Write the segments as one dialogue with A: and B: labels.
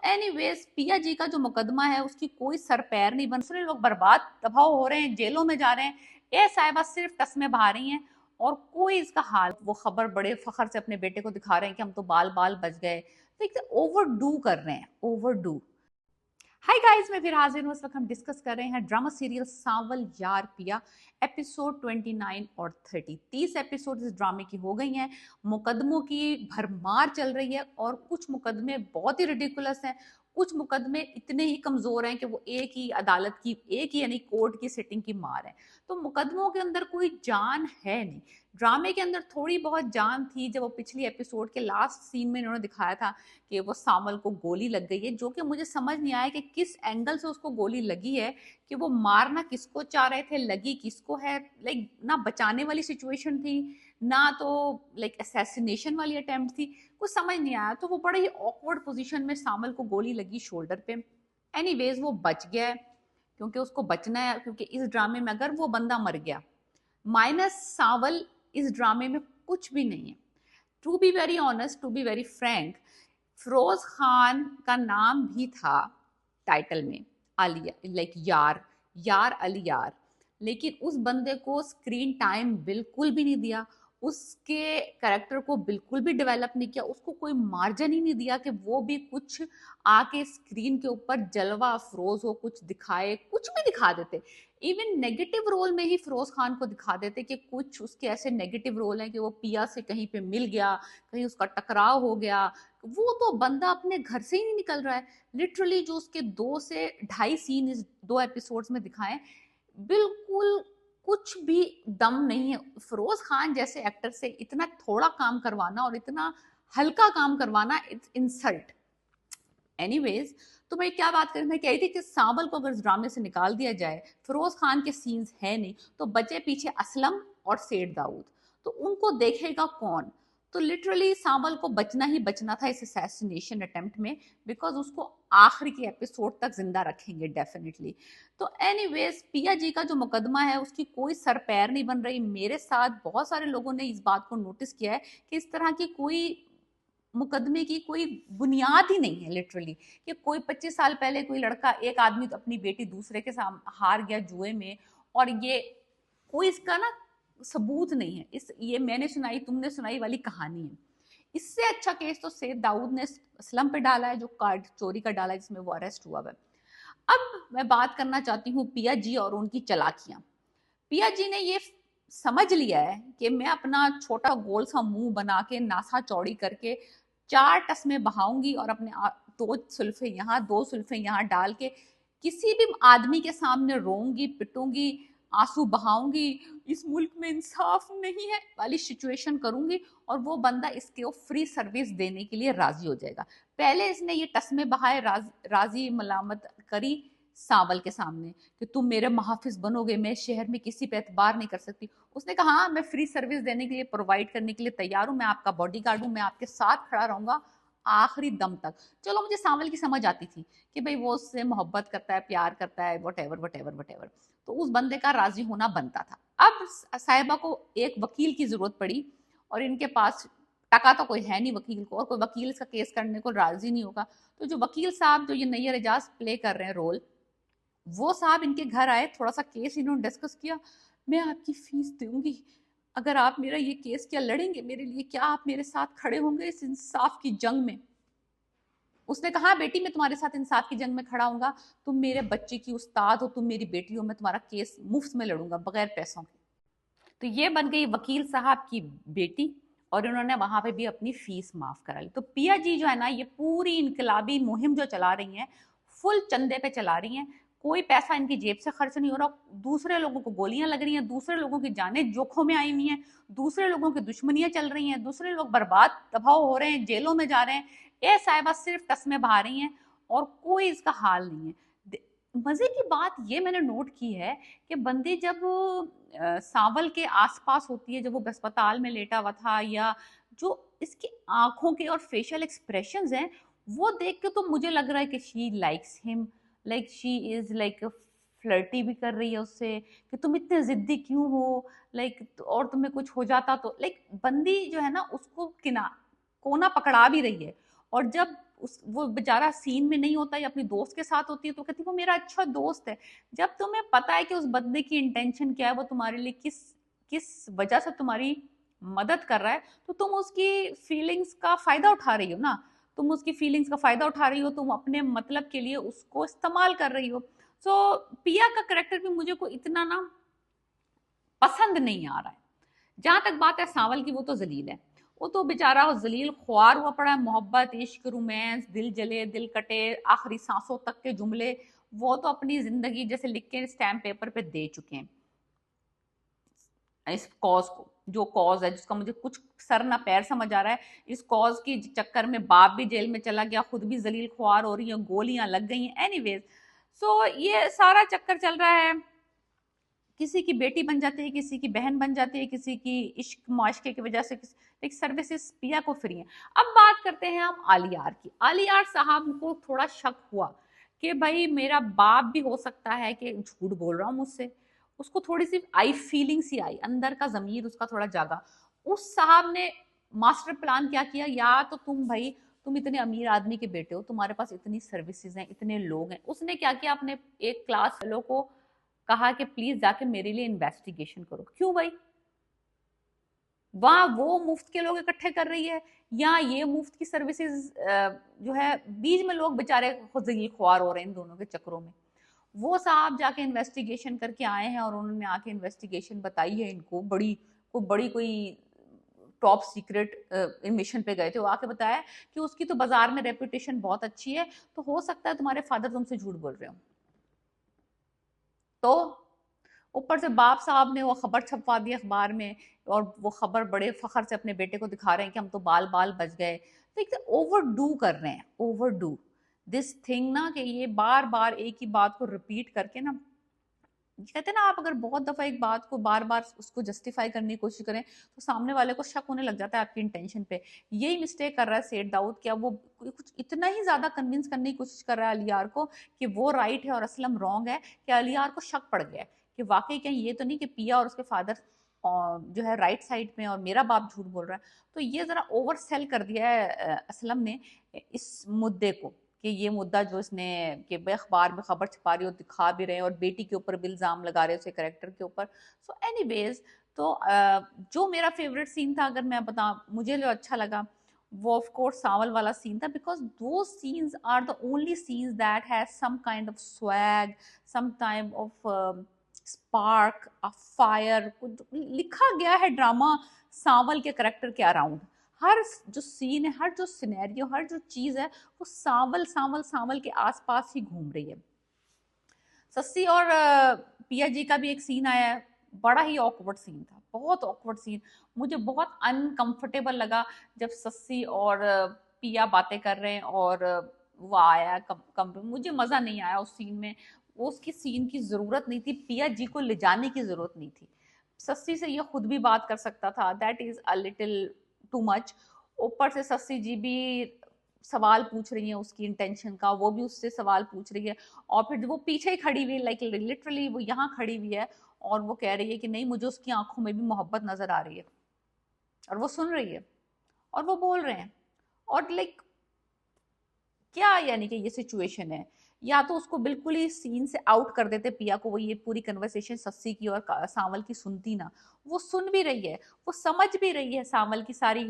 A: Anyways पिया जी का जो मुकदमा है उसकी कोई सर पैर नहीं बन, दूसरे लोग बर्बाद तबाह हो रहे हैं, जेलों में जा रहे हैं, ये साहिबा सिर्फ टस्में बहा रही हैं और कोई इसका हाल। वो खबर बड़े फखर से अपने बेटे को दिखा रहे हैं कि हम तो बाल बाल बच गए, तो ओवर डू कर रहे हैं, ओवर डू। हाय गाइस, मैं फिर हाजिर हूँ। इस वक्त हम डिस्कस कर रहे हैं ड्रामा सीरियल सांवल यार पिया, एपिसोड 29 और 30। 30 एपिसोड इस ड्रामे की हो गई हैं। मुकदमों की भरमार चल रही है और कुछ मुकदमे बहुत ही रिडिकुलस हैं, कुछ मुकदमे इतने ही कमजोर हैं कि वो एक ही अदालत की, एक ही यानी कोर्ट की सिटिंग की मार है। तो मुकदमों के अंदर कोई जान है नहीं। ड्रामे के अंदर थोड़ी बहुत जान थी जब वो पिछली एपिसोड के लास्ट सीन में इन्होंने दिखाया था कि वो सामल को गोली लग गई है, जो कि मुझे समझ नहीं आया कि किस एंगल से उसको गोली लगी है, कि वो मारना किसको चाह रहे थे, लगी किसको है। लाइक ना बचाने वाली सिचुएशन थी, ना तो लाइक असैसिनेशन वाली अटेम्प्ट थी, कुछ समझ नहीं आया। तो वो बड़े ही ऑकवर्ड पोजीशन में सामल को गोली लगी शोल्डर पे। एनीवेज वो बच गया है, क्योंकि उसको बचना है, क्योंकि इस ड्रामे में अगर वो बंदा मर गया माइनस सावल, इस ड्रामे में कुछ भी नहीं है। To be very honest, to be very frank, Firoz Khan का नाम भी था टाइटल में, अली, लाइक यार, यार अली यार, लेकिन उस बंदे को स्क्रीन टाइम बिल्कुल भी नहीं दिया, उसके कैरेक्टर को बिल्कुल भी डेवलप नहीं किया, उसको कोई मार्जिन ही नहीं दिया कि वो भी कुछ आके स्क्रीन के ऊपर जलवा अफरोज हो, कुछ दिखाए, कुछ भी दिखा देते। इवन नेगेटिव रोल में ही फिरोज खान को दिखा देते कि कुछ उसके ऐसे नेगेटिव रोल हैं कि वो पिया से कहीं पे मिल गया, कहीं उसका टकराव हो गया। वो तो बंदा अपने घर से ही नहीं निकल रहा है। लिटरली जो उसके 2 से ढाई सीन इस 2 एपिसोड्स में दिखाए, बिल्कुल कुछ भी दम नहीं है। फिरोज खान जैसे एक्टर से इतना थोड़ा काम करवाना और इतना हल्का काम करवाना, इट्स इंसल्ट। एनीवेज, तो मैं क्या बात करें, मैं कह रही थी कि सावल को अगर इस ड्रामे से निकाल दिया जाए, फिरोज खान के सीन्स है नहीं, तो बचे पीछे असलम और सेठ दाऊद, तो उनको देखेगा कौन। तो लिटरली सावल को बचना ही बचना था इस असैसिनेशन अटेम्प्ट में, बिकॉज उसको आखिरी के एपिसोड तक जिंदा रखेंगे डेफिनेटली। तो एनीवेज, पिया जी का जो मुकदमा है उसकी कोई सर पैर नहीं बन रही। मेरे साथ बहुत सारे लोगों ने इस बात को नोटिस किया है कि इस तरह की कोई मुकदमे की कोई बुनियाद ही नहीं है। लिटरली कि कोई 25 साल पहले कोई लड़का, एक आदमी तो अपनी बेटी दूसरे के सामने हार गया जुए में, और ये कोई इसका ना सबूत नहीं है। इस ये मैंने सुनाई तुमने सुनाई वाली कहानी है। इससे अच्छा केस तो सैयद दाऊद ने असलम पे डाला है, जो कार्ड चोरी का डाला है, जिसमें वो अरेस्ट हुआ है। अब मैं बात करना चाहती हूँ पिया जी और उनकी चालाकियां। पिया जी ने ये समझ लिया है कि मैं अपना छोटा गोल सा मुंह बना के, नासा चौड़ी करके 4 टस्में बहाऊंगी और अपने 2 सुल्फे यहाँ 2 सुल्फे यहाँ डाल के किसी भी आदमी के सामने रोऊंगी, पिटूंगी, आंसू बहाऊंगी, इस मुल्क में इंसाफ नहीं है वाली सिचुएशन करूंगी, और वो बंदा इसके फ्री सर्विस देने के लिए राजी हो जाएगा। पहले इसने ये टस्में बहाए, राजी मलामत करी सावल के सामने कि तुम मेरे मुहाफिज बनोगे, मैं शहर में किसी पे एतबार नहीं कर सकती। उसने कहा हाँ, मैं फ्री सर्विस देने के लिए, प्रोवाइड करने के लिए तैयार हूँ, मैं आपका बॉडीगार्ड हूँ, मैं आपके साथ खड़ा रहूंगा आखिरी दम तक। चलो, मुझे सावल की समझ आती थी कि भाई वो उससे मोहब्बत करता है, प्यार करता है, what ever what ever what ever, तो उस बंदे का राजी होना बनता था। अब साहिबा को एक वकील की जरूरत पड़ी, और इनके पास टका तो कोई है नहीं वकील को, और कोई वकील इसका केस करने को राजी नहीं होगा। तो जो वकील साहब, जो ये नैयर एजाज प्ले कर रहे हैं रोल, वो साहब इनके घर आए, थोड़ा सा केस इन्होंने डिस्कस किया। मैं आपकी फीस दूंगी अगर आप मेरा ये केस क्या लड़ेंगे मेरे लिए, क्या आप मेरे साथ खड़े होंगे इस इंसाफ की जंग में। उसने कहा बेटी, मैं तुम्हारे साथ इंसाफ की जंग में खड़ा हूंगा, तुम मेरे बच्चे की उस्ताद हो, तुम मेरी बेटी हो, मैं तुम्हारा केस मुफ्त में लड़ूंगा बगैर पैसों के। तो ये बन गई वकील साहब की बेटी, और इन्होंने वहां पे भी अपनी फीस माफ करा ली। तो पिया जी जो है ना, ये पूरी इनकलाबी मुहिम जो चला रही हैं, फुल चंदे पे चला रही हैं। कोई पैसा इनकी जेब से खर्च नहीं हो रहा। दूसरे लोगों को गोलियां लग रही हैं, दूसरे लोगों की जानें जोखों में आई हुई हैं, दूसरे लोगों की दुश्मनियां चल रही हैं, दूसरे लोग बर्बाद तबाह हो रहे हैं, जेलों में जा रहे हैं, ये साहिबा सिर्फ टस्में बहा रही हैं और कोई इसका हाल नहीं है। मजे की बात ये मैंने नोट की है कि बंदी जब सांवल के आसपास होती है, जब वो अस्पताल में लेटा हुआ था, या जो इसकी आंखों के और फेशियल एक्सप्रेशंस हैं, वो देख के तो मुझे लग रहा है कि she likes him, like she is like flirty भी कर रही है उससे, कि तुम इतने जिद्दी क्यों हो, लाइक और तुम्हें कुछ हो जाता तो, लाइक बंदी जो है ना उसको किना कोना पकड़ा भी रही है। और जब वो बेचारा सीन में नहीं होता, या अपनी दोस्त के साथ होती है तो कहती है वो मेरा अच्छा दोस्त है। जब तुम्हें पता है कि उस बंदे की इंटेंशन क्या है, वो तुम्हारे लिए किस किस वजह से तुम्हारी मदद कर रहा है, तो तुम उसकी फीलिंग्स का फायदा उठा रही हो ना। तुम उसकी फीलिंग्स का फायदा उठा रही हो, तुम अपने मतलब के लिए उसको इस्तेमाल कर रही हो। सो पिया का करेक्टर भी मुझे को इतना ना पसंद नहीं आ रहा है। जहां तक बात है सांवल की, वो तो जलील है। वो तो बेचारा जलील ख्वार हुआ पड़ा है, मोहब्बत, इश्क, रोमांस, दिल जले दिल कटे, आखिरी सांसों तक के जुमले वो तो अपनी जिंदगी जैसे लिख के स्टैम्प पेपर पे दे चुके हैं इस कॉज को। जो कॉज है जिसका मुझे कुछ सर ना पैर समझ आ रहा है, इस कॉज की चक्कर में बाप भी जेल में चला गया, खुद भी जलील ख्वार हो रही है, गोलियां लग गई हैं। एनीवेज, सो ये सारा चक्कर चल रहा है। किसी की बेटी बन जाती है, किसी की बहन बन जाती है, किसी की इश्क मुआशके की वजह से एक सर्विसेज पिया को फ्री है। अब बात करते हैं हम आलियार की। आलियार साहब को थोड़ा शक हुआ कि भाई मेरा बाप भी हो सकता है कि झूठ बोल रहा हूँ मुझसे। उसको थोड़ी सी आई फीलिंग सी आई, अंदर का जमीर उसका थोड़ा जागा। उस साहब ने मास्टर प्लान क्या किया, या तो तुम इतने अमीर आदमी के बेटे हो, तुम्हारे पास इतनी सर्विसेज हैं, इतने लोग हैं। उसने क्या किया, अपने एक क्लास फेलो को कहा कि प्लीज जाके मेरे लिए इन्वेस्टिगेशन करो। क्यों भाई, वहां वो मुफ्त के लोग इकट्ठे कर रही है, या ये मुफ्त की सर्विसेज जो है, बीच में लोग बेचारे खुजगी ख्वार हो रहे हैं इन दोनों के चक्रों में। वो साहब जाके इन्वेस्टिगेशन करके आए हैं, और उन्होंने आके इन्वेस्टिगेशन बताई है इनको, बड़ी कोई टॉप सीक्रेट मिशन पे गए थे। वो आके बताया कि उसकी तो बाजार में रेपुटेशन बहुत अच्छी है, तो हो सकता है तुम्हारे फादर तुमसे झूठ बोल रहे हो। तो ऊपर से बाप साहब ने वो खबर छपवा दी अखबार में, और वो खबर बड़े फखर से अपने बेटे को दिखा रहे हैं कि हम तो बाल बाल बच गए। तो ओवर डू कर रहे हैं, ओवर डू दिस थिंग ना, कि ये बार बार एक ही बात को रिपीट करके ना, कहते हैं ना, आप अगर बहुत दफा एक बात को बार बार उसको जस्टिफाई करने की कोशिश करें तो सामने वाले को शक होने लग जाता है आपकी इंटेंशन पे। यही मिस्टेक कर रहा है सेठ दाऊद। क्या वो कुछ इतना ही ज्यादा कन्विंस करने की कोशिश कर रहा है अलियार को कि वो राइट है और असलम रॉन्ग है, कि अलियार को शक पड़ गया है कि वाकई कहीं ये तो नहीं कि पिया और उसके फादर जो है राइट साइड में और मेरा बाप झूठ बोल रहा है। तो ये जरा ओवर सेल कर दिया है असलम ने इस मुद्दे को, कि ये मुद्दा जो इसने कि अखबार में खबर छपा रही हो, दिखा भी रहे हैं, और बेटी के ऊपर भी इल्जाम लगा रहे हैं उसके करेक्टर के ऊपर। सो एनीवेज, तो जो मेरा फेवरेट सीन था, अगर मैं बता, मुझे जो अच्छा लगा वो ऑफ कोर्स सांवल वाला सीन था, बिकॉज दो scenes are the only scenes that has some kind of swag, some time of spark, a fire. लिखा गया है ड्रामा सांवल के करेक्टर के अराउंड। हर जो सीन है, हर जो सिनेरियो, हर जो चीज है, वो सांवल सांवल सांवल के आसपास ही घूम रही है। सस्सी और पिया जी का भी एक सीन आया है, बड़ा ही ऑकवर्ड सीन था, बहुत ऑकवर्ड सीन। मुझे बहुत अनकंफर्टेबल लगा जब सस्सी और पिया बातें कर रहे हैं, और वो आया कम मुझे मजा नहीं आया उस सीन में। वो उसकी सीन की जरूरत नहीं थी, पिया जी को ले जाने की जरूरत नहीं थी। सस्सी से ये खुद भी बात कर सकता था, that is a little too much. ऊपर से सस्सी जी भी सवाल पूछ रही है उसकी इंटेंशन का, वो भी उससे सवाल पूछ रही है, और फिर वो पीछे ही खड़ी हुई, लाइक लिटरली वो यहाँ खड़ी हुई है, और वो कह रही है कि नहीं, मुझे उसकी आंखों में भी मोहब्बत नजर आ रही है, और वो सुन रही है, और वो बोल रहे हैं। और लाइक क्या, यानी कि ये सिचुएशन है, या तो उसको बिल्कुल ही सीन से आउट कर देते पिया को, वो ये पूरी कन्वर्सेशन सस्सी की और सांवल की सुनती ना। वो सुन भी रही है, वो समझ भी रही है सांवल की सारी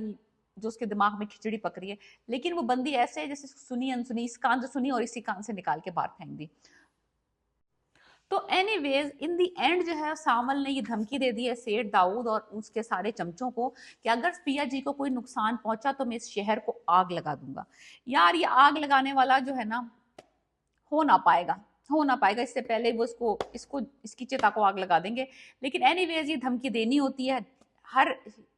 A: जो उसके दिमाग में खिचड़ी पक रही है, लेकिन वो बंदी ऐसे है जैसे सुनी अनसुनी, इस कान से सुनी और इसी कान से निकाल के बाहर फेंक दी। तो एनीवेज, इन दी एंड जो है सांवल ने ये धमकी दे दी है सेठ दाऊद और उसके सारे चमचों को, कि अगर पिया जी को कोई नुकसान पहुंचा तो मैं इस शहर को आग लगा दूंगा। यार, ये आग लगाने वाला जो है ना, हो ना पाएगा, हो ना पाएगा। इससे पहले वो इसको इसको इसकी चिता को आग लगा देंगे। लेकिन एनीवेज, ये धमकी देनी होती है, हर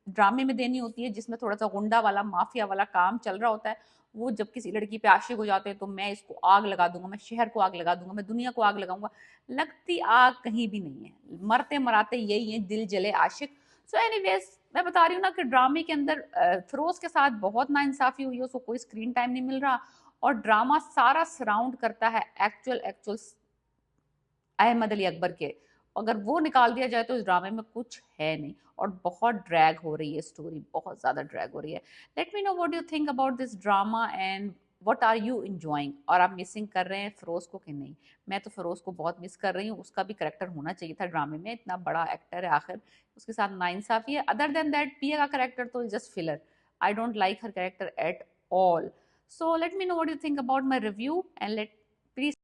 A: ड्रामे में देनी होती है जिसमें थोड़ा सा गुंडा वाला, माफिया वाला काम चल रहा होता है। वो जब किसी लड़की पे आशिक हो जाते हैं तो मैं इसको आग लगा दूंगा, मैं शहर को आग लगा दूंगा, मैं दुनिया को आग लगाऊंगा। लगती आग कहीं भी नहीं है, मरते मराते यही है, दिल जले आशिक। सो एनीवेज, मैं बता रही हूँ ना कि ड्रामे के अंदर फिरोज के साथ बहुत नाइंसाफी हुई है, उसको कोई स्क्रीन टाइम नहीं मिल रहा, और ड्रामा सारा सराउंड करता है एक्चुअल एक्चुअल अहमद अली अकबर के। अगर वो निकाल दिया जाए तो इस ड्रामे में कुछ है नहीं, और बहुत ड्रैग हो रही है स्टोरी, बहुत ज्यादा ड्रैग हो रही है। Let me know what you think about this drama, and what are you enjoying, और आप मिसिंग कर रहे हैं फिरोज को कि नहीं। मैं तो फिरोज को बहुत मिस कर रही हूँ, उसका भी करेक्टर होना चाहिए था ड्रामे में, इतना बड़ा एक्टर है आखिर, उसके साथ नाइंसाफी है। अदर देन दैट पिया का करेक्टर तो just filler, I don't like her character eight all. So let me know what you think about my review, and let please